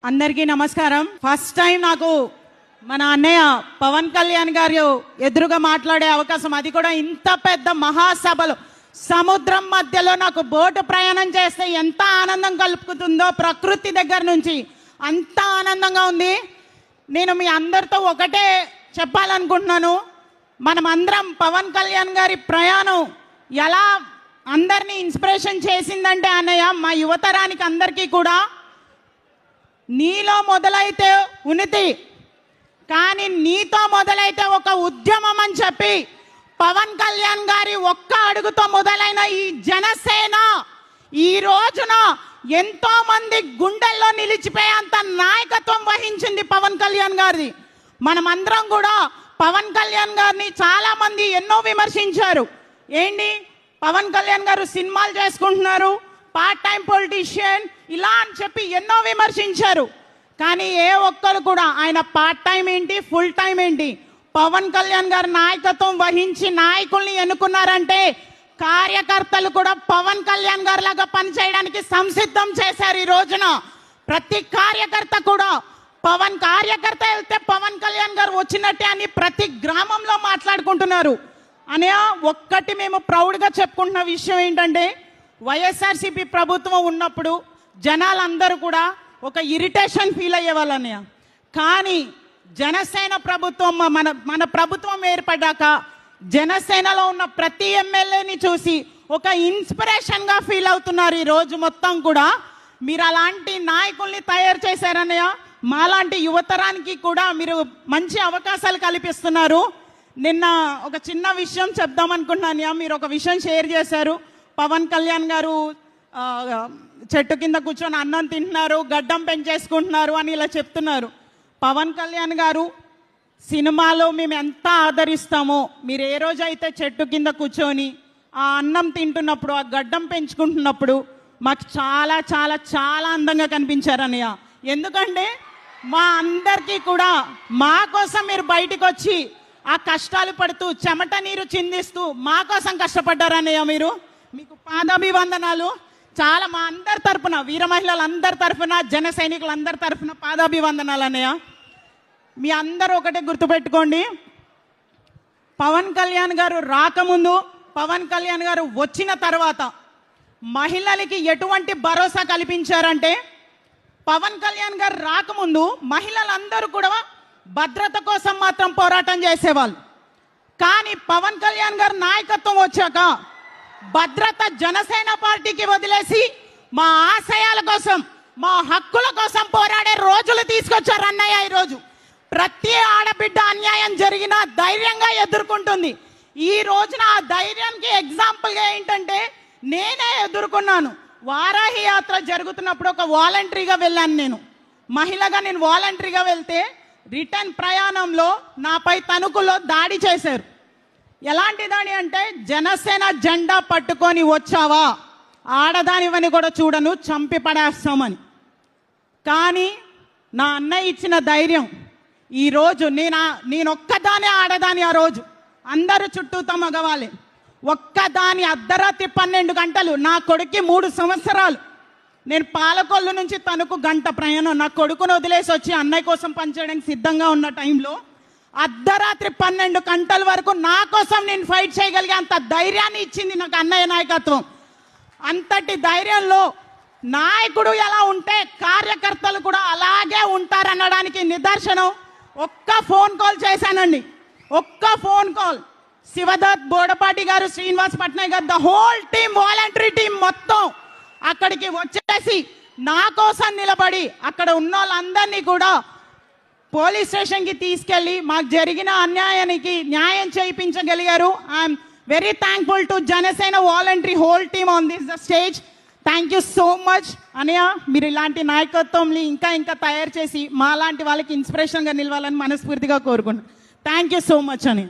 అందరికీ నమస్కారం. First time నాకు మన అన్నయ్య పవన్ కళ్యాణ్ గారు ఎదురుగా మాట్లాడే అవకాశం, అది కూడా ఇంత పెద్ద మహాసభలో సముద్రం మధ్యలో నాకు బోటు ప్రయాణం చేస్తే ఎంత ఆనందం కలుపుతుందో ప్రకృతి దగ్గర నుంచి అంత ఆనందంగా ఉంది. నేను మీ అందరితో ఒకటే చెప్పాలనుకుంటున్నాను, మనమందరం పవన్ కళ్యాణ్ గారి ప్రయాణం ఎలా అందరినీ ఇన్స్పిరేషన్ చేసిందంటే అన్నయ్య, మా యువతరానికి అందరికీ కూడా నీలో మొదలైతే ఉనితి కానీ నీతో మొదలైతే ఒక ఉద్యమం అని చెప్పి పవన్ కళ్యాణ్ గారి ఒక్క అడుగుతో మొదలైన ఈ జనసేన ఈ రోజున ఎంతో మంది గుండెల్లో నిలిచిపోయేంత నాయకత్వం వహించింది పవన్ కళ్యాణ్ గారిది. మనమందరం కూడా పవన్ కళ్యాణ్ గారిని చాలా మంది ఎన్నో విమర్శించారు. ఏంటి పవన్ కళ్యాణ్ గారు సినిమాలు చేసుకుంటున్నారు, పార్ట్ టైం పొలిటీషియన్ ఇలా అని చెప్పి ఎన్నో విమర్శించారు. కానీ ఏ ఒక్కరు కూడా ఆయన పార్ట్ టైం ఏంటి ఫుల్ టైం ఏంటి, పవన్ కళ్యాణ్ గారు నాయకత్వం వహించి నాయకుల్ని ఎన్నుకున్నారంటే కార్యకర్తలు కూడా పవన్ కళ్యాణ్ గారు లాగా పనిచేయడానికి సంసిద్ధం చేశారు. ఈ రోజున ప్రతి కార్యకర్త కూడా కార్యకర్త వెళ్తే పవన్ కళ్యాణ్ గారు వచ్చినట్టే అని ప్రతి గ్రామంలో మాట్లాడుకుంటున్నారు. అనే ఒక్కటి మేము ప్రౌడ్గా చెప్పుకుంటున్న విషయం ఏంటంటే, వైఎస్ఆర్సీపీ ప్రభుత్వం ఉన్నప్పుడు జనాలందరూ కూడా ఒక ఇరిటేషన్ ఫీల్ అయ్యేవాళ్ళన్నయ్య. కానీ జనసేన ప్రభుత్వం మన ప్రభుత్వం ఏర్పడ్డాక జనసేనలో ఉన్న ప్రతి ఎమ్మెల్యేని చూసి ఒక ఇన్స్పిరేషన్గా ఫీల్ అవుతున్నారు. ఈ రోజు మొత్తం కూడా మీరు అలాంటి నాయకుల్ని తయారు చేశారన్నయ్య. మాలాంటి యువతరానికి కూడా మీరు మంచి అవకాశాలు కల్పిస్తున్నారు. నిన్న ఒక చిన్న విషయం చెప్దామనుకుంటున్నాను. మీరు ఒక విషయం షేర్ చేశారు, పవన్ కళ్యాణ్ గారు చెట్టు కింద కూర్చొని అన్నం తింటున్నారు, గడ్డం పెంచేసుకుంటున్నారు అని ఇలా చెప్తున్నారు. పవన్ కళ్యాణ్ గారు సినిమాలో మేము ఎంత ఆదరిస్తామో, మీరు ఏ రోజైతే చెట్టు కింద కూర్చొని ఆ అన్నం తింటున్నప్పుడు ఆ గడ్డం పెంచుకుంటున్నప్పుడు మాకు చాలా చాలా చాలా అందంగా కనిపించారు అన్నయ్య. ఎందుకంటే మా అందరికీ కూడా మా కోసం మీరు బయటికి వచ్చి ఆ కష్టాలు పడుతూ చెమట నీరు చిందిస్తూ మా కోసం కష్టపడ్డారన్నయ్య. మీకు పాదాభివందనాలు. చాలా మా అందరి తరఫున, వీర మహిళలందరి తరఫున, జన సైనికులందరి తరఫున పాదాభివందనాలు అన్నయ్య. మీ అందరూ ఒకటే గుర్తుపెట్టుకోండి, పవన్ కళ్యాణ్ గారు రాకముందు, పవన్ కళ్యాణ్ గారు వచ్చిన తర్వాత మహిళలకి ఎటువంటి భరోసా కల్పించారంటే, పవన్ కళ్యాణ్ గారు రాకముందు మహిళలందరూ కూడా భద్రత కోసం మాత్రం పోరాటం చేసేవాళ్ళు. కానీ పవన్ కళ్యాణ్ గారు నాయకత్వం వచ్చాక భద్రత జనసేన పార్టీకి వదిలేసి మా ఆశయాల కోసం, మా హక్కుల కోసం పోరాడే రోజులు తీసుకొచ్చారు అన్నయ్య. ఈరోజు ప్రతి ఆడబిడ్డ అన్యాయం జరిగినా ధైర్యంగా ఎదుర్కొంటుంది. ఈ రోజున ఆ ధైర్యానికి ఎగ్జాంపుల్గా ఏంటంటే, నేనే ఎదుర్కొన్నాను. వారాహి యాత్ర జరుగుతున్నప్పుడు ఒక వాలంటరీగా వెళ్ళాను. నేను మహిళగా వాలంటరీగా వెళ్తే రిటర్న్ ప్రయాణంలో నాపై తణుకులో దాడి చేశారు. ఎలాంటి దాడి అంటే, జనసేన జెండా పట్టుకొని వచ్చావా, ఆడదానివని కూడా చూడను, చంపి పడేస్తామని. కానీ నా అన్నయ్య ఇచ్చిన ధైర్యం, ఈరోజు నేనొక్కదానే ఆడదాని. ఆ రోజు అందరూ చుట్టూతో మగవాళ్ళే. ఒక్కదాని అర్ధరాత్రి 12 గంటలు, నా కొడుక్కి 3 సంవత్సరాలు, నేను పాలకొల్లు నుంచి తణుకు గంట ప్రయాణం, నా కొడుకును వదిలేసి వచ్చి అన్నయ్య కోసం పనిచేయడానికి సిద్ధంగా ఉన్న టైంలో అర్ధరాత్రి 12 గంటల వరకు నా కోసం నేను ఫైట్ చేయగలిగే అంత ధైర్యాన్ని ఇచ్చింది నాకు అన్నయ్య నాయకత్వం. అంతటి ధైర్యంలో నాయకుడు ఎలా ఉంటే కార్యకర్తలు కూడా అలాగే ఉంటారనడానికి నిదర్శనం ఒక్క ఫోన్ కాల్ చేశానండి. ఒక్క ఫోన్ కాల్, శివదత్, బోడపాటి గారు, శ్రీనివాస్ పట్నాయక్ గారు, the whole team, voluntary team మొత్తం అక్కడికి వచ్చేసి నా కోసం నిలబడి అక్కడ ఉన్న వాళ్ళందరినీ కూడా పోలీస్ స్టేషన్కి తీసుకెళ్ళి మాకు జరిగిన అన్యాయానికి న్యాయం చేయించగలిగారు. I'm very thankful to Janasena voluntary whole team on this the stage. Thank you so much అన్నయ్య. మీరు ఇలాంటి నాయకత్వంని ఇంకా తయారు చేసి మాలాంటి వాళ్ళకి ఇన్స్పిరేషన్గా నిలవాలని మనస్ఫూర్తిగా కోరుకుంటున్నాను. థ్యాంక్ యూ సో మచ్ అని.